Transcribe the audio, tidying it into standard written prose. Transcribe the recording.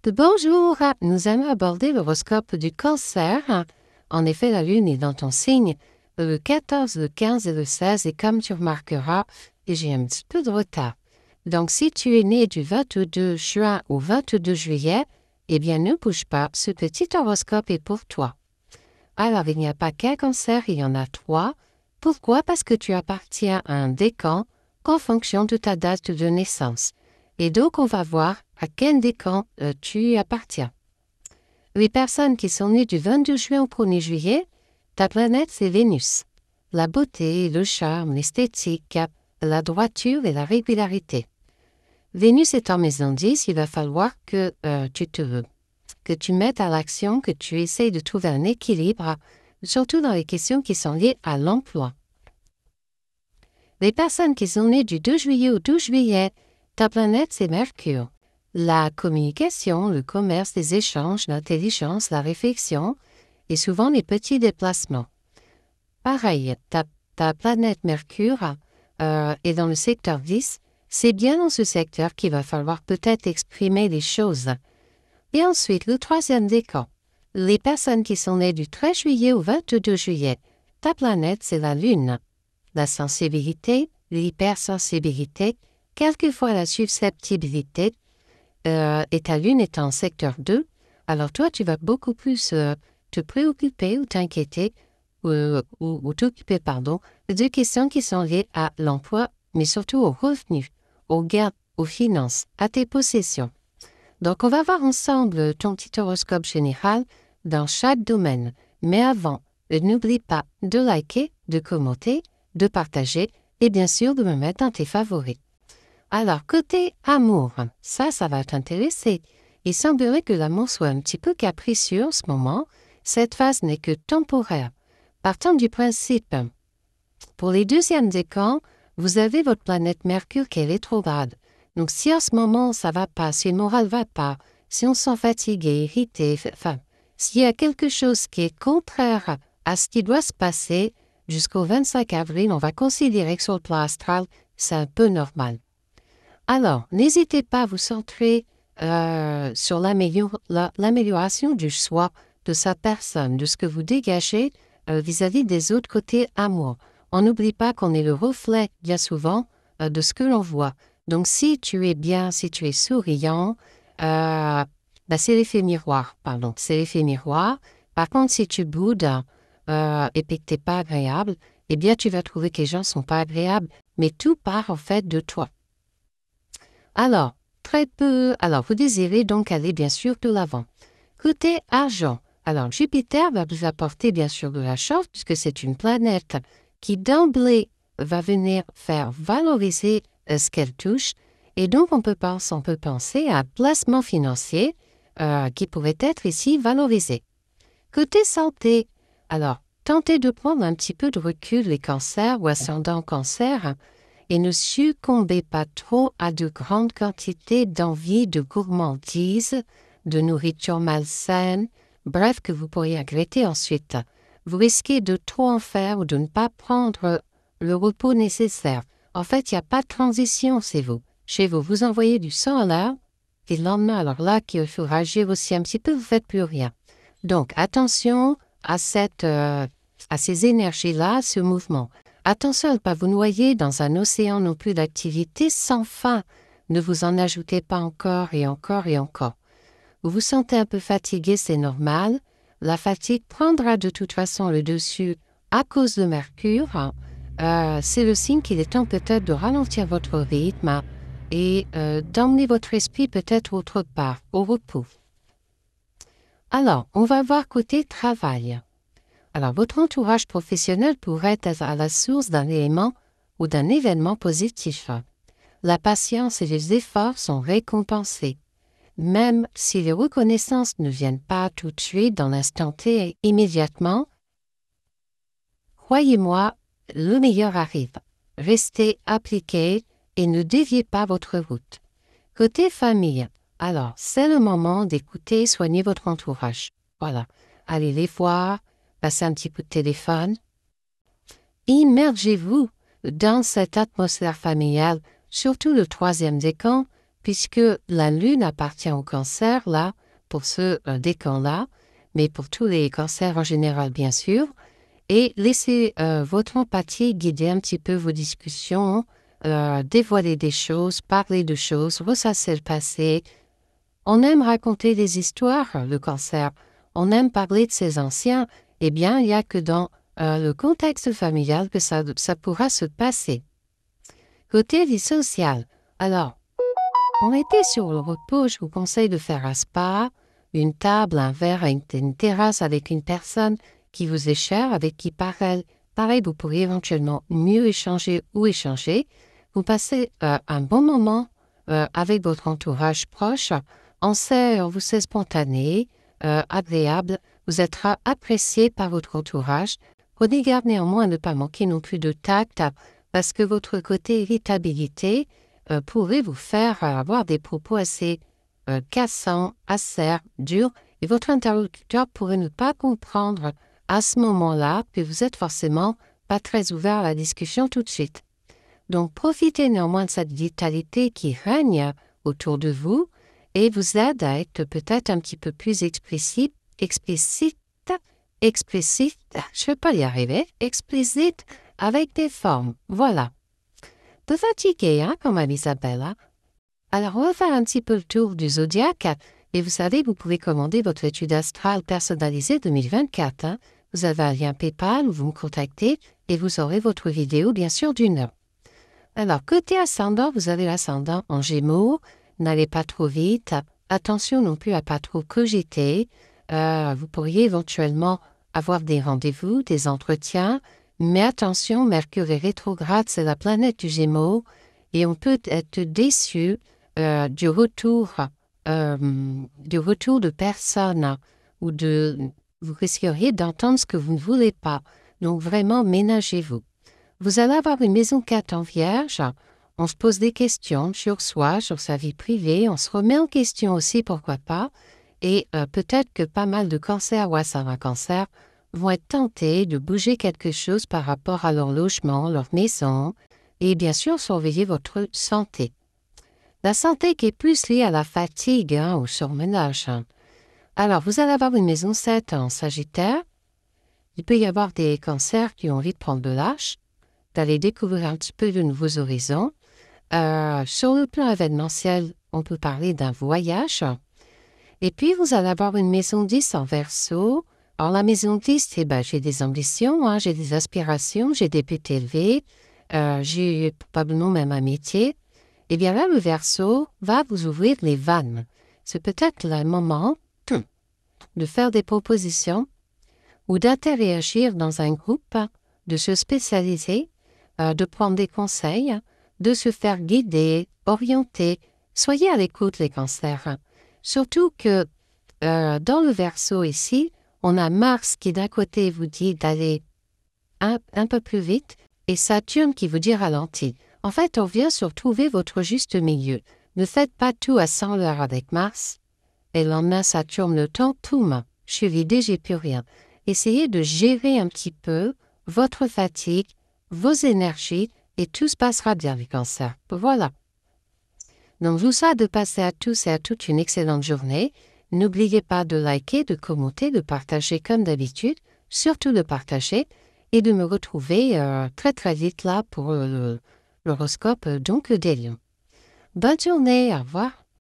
Bonjour, nous allons aborder l'horoscope du Cancer. En effet, la Lune est dans ton signe le 14, le 15 et le 16, et comme tu remarqueras, j'ai un petit peu de retard. Donc, si tu es né du 22 juin au 22 juillet, eh bien, ne bouge pas, ce petit horoscope est pour toi. Alors, il n'y a pas qu'un Cancer, il y en a 3. Pourquoi? Parce que tu appartiens à un décan en fonction de ta date de naissance. Et donc, on va voir à quel décan tu appartiens. Les personnes qui sont nées du 22 juin au 1er juillet, ta planète, c'est Vénus. La beauté, le charme, l'esthétique, la droiture et la régularité. Vénus est en maison 10, il va falloir que tu mettes à l'action, que tu essayes de trouver un équilibre, surtout dans les questions qui sont liées à l'emploi. Les personnes qui sont nées du 2 juillet au 12 juillet, ta planète, c'est Mercure. La communication, le commerce, les échanges, l'intelligence, la réflexion et souvent les petits déplacements. Pareil, ta planète Mercure est dans le secteur 10. C'est bien dans ce secteur qu'il va falloir peut-être exprimer les choses. Et ensuite, le 3e décan. Les personnes qui sont nées du 13 juillet au 22 juillet, ta planète, c'est la Lune. La sensibilité, l'hypersensibilité, quelquefois la susceptibilité, et ta Lune est en secteur 2, alors toi, tu vas beaucoup plus te préoccuper ou t'inquiéter, ou t'occuper, de questions qui sont liées à l'emploi, mais surtout aux revenus, aux gains, aux finances, à tes possessions. Donc, on va voir ensemble ton petit horoscope général dans chaque domaine. Mais avant, n'oublie pas de liker, de commenter, de partager et bien sûr de me mettre dans tes favoris. Alors, côté amour, ça va t'intéresser. Il semblerait que l'amour soit un petit peu capricieux en ce moment. Cette phase n'est que temporaire. Partant du principe, pour les 2e décans, vous avez votre planète Mercure qui est rétrograde. Donc, si en ce moment ça va pas, si le moral va pas, si on se sent fatigué, irrité, s'il y a quelque chose qui est contraire à ce qui doit se passer, jusqu'au 25 avril, on va considérer que sur le plan astral, c'est un peu normal. Alors, n'hésitez pas à vous centrer sur l'amélioration du choix de sa personne, de ce que vous dégagez vis-à-vis des autres côtés amour. On n'oublie pas qu'on est le reflet, bien souvent, de ce que l'on voit. Donc, si tu es bien, si tu es souriant, c'est l'effet miroir, c'est l'effet miroir. Par contre, si tu boudes et que tu n'es pas agréable, eh bien, tu vas trouver que les gens ne sont pas agréables, mais tout part en fait de toi. Alors, vous désirez donc aller bien sûr de l'avant. Côté argent, alors Jupiter va vous apporter bien sûr de la chance puisque c'est une planète qui d'emblée va venir faire valoriser ce qu'elle touche. Et donc, on peut penser à un placement financier qui pourrait être ici valorisé. Côté santé, alors, tentez de prendre un petit peu de recul les cancers ou ascendants cancer et ne succombez pas trop à de grandes quantités d'envie, de gourmandise, de nourriture malsaine, bref, que vous pourriez regretter ensuite. Vous risquez de trop en faire ou de ne pas prendre le repos nécessaire. En fait, il n'y a pas de transition chez vous. Vous envoyez du sang à l'air, et le lendemain, alors là, qu'il faut agir aussi un petit peu, vous ne faites plus rien. Donc, attention à ces énergies-là, à ce mouvement. Attention à ne pas vous noyer dans un océan non plus d'activités sans fin. Ne vous en ajoutez pas encore et encore et encore. Vous vous sentez un peu fatigué, c'est normal. La fatigue prendra de toute façon le dessus à cause de Mercure. C'est le signe qu'il est temps peut-être de ralentir votre rythme et d'emmener votre esprit peut-être autre part, au repos. Alors, on va voir côté travail. Alors, votre entourage professionnel pourrait être à la source d'un élément ou d'un événement positif. La patience et les efforts sont récompensés. Même si les reconnaissances ne viennent pas tout de suite dans l'instant T et immédiatement, croyez-moi, le meilleur arrive. Restez appliqués et ne déviez pas votre route. Côté famille, alors, c'est le moment d'écouter et soigner votre entourage. Voilà. Allez les voir, passez un petit coup de téléphone. Immergez-vous dans cette atmosphère familiale, surtout le 3e décan, puisque la lune appartient au cancer, là, pour ce décan-là, mais pour tous les cancers en général, bien sûr. Et laissez votre empathie guider un petit peu vos discussions, dévoiler des choses, parler de choses, ressasser le passé. On aime raconter des histoires, le cancer. On aime parler de ses anciens. Eh bien, il n'y a que dans le contexte familial que ça pourra se passer. Côté vie sociale, alors, on était sur le repos, je vous conseille de faire un spa, une table, un verre, une terrasse avec une personne qui vous est chère, avec qui pareil, vous pourriez éventuellement mieux échanger ou échanger. Vous passez un bon moment avec votre entourage proche. On vous sait spontané, agréable. Vous êtes apprécié par votre entourage. Prenez garde néanmoins à ne pas manquer non plus de tact, parce que votre côté irritabilité pourrait vous faire avoir des propos assez cassants, acerbes, durs, et votre interlocuteur pourrait ne pas comprendre à ce moment-là que vous êtes forcément pas très ouvert à la discussion tout de suite. Donc, profitez néanmoins de cette vitalité qui règne autour de vous et vous aide à être peut-être un petit peu plus explicite, je ne vais pas y arriver, explicite avec des formes, voilà. Peu fatigué, hein, comme Isabella. Alors, on va faire un petit peu le tour du zodiaque. Et vous savez, vous pouvez commander votre étude astrale personnalisée 2024. Hein. Vous avez un lien PayPal où vous me contactez et vous aurez votre vidéo, bien sûr, d'1 heure. Alors, côté ascendant, vous avez l'ascendant en Gémeaux. N'allez pas trop vite. Attention non plus à pas trop cogiter. Vous pourriez éventuellement avoir des rendez-vous, des entretiens. Mais attention, Mercure est rétrograde, c'est la planète du Gémeaux. Et on peut être déçu du retour de personnes ou vous risqueriez d'entendre ce que vous ne voulez pas. Donc vraiment, ménagez-vous. Vous allez avoir une maison 4 en Vierge. On se pose des questions sur soi, sur sa vie privée. On se remet en question aussi, pourquoi pas. Et peut-être que pas mal de cancers ou ascendants cancer vont être tentés de bouger quelque chose par rapport à leur logement, leur maison. Et bien sûr, surveiller votre santé. La santé qui est plus liée à la fatigue, au surmenage. Alors, vous allez avoir une maison 7 en Sagittaire. Il peut y avoir des cancers qui ont envie de prendre de l'âge, d'aller découvrir un petit peu de nouveaux horizons. Sur le plan événementiel, on peut parler d'un voyage. Et puis, vous allez avoir une maison 10 en Verseau. Alors, la maison 10, j'ai des ambitions, j'ai des aspirations, j'ai des buts élevés, j'ai probablement même un métier. Eh bien là, le Verseau va vous ouvrir les vannes. C'est peut-être le moment de faire des propositions ou d'interagir dans un groupe, de se spécialiser, de prendre des conseils, de se faire guider, orienter. Soyez à l'écoute, les cancers. Surtout que dans le Verseau ici, on a Mars qui d'un côté vous dit d'aller un peu plus vite et Saturne qui vous dit ralentir. En fait, on vient sur trouver votre juste milieu. Ne faites pas tout à 100 heures avec Mars. Et le lendemain, Saturne le temps, poum, je suis vidée, j'ai plus rien. Essayez de gérer un petit peu votre fatigue, vos énergies, et tout se passera bien, les cancers. Voilà. Donc, je vous souhaite de passer à tous et à toutes une excellente journée. N'oubliez pas de liker, de commenter, de partager comme d'habitude, surtout de partager, et de me retrouver très très vite là pour l'horoscope donc des lions. Bonne journée, au revoir.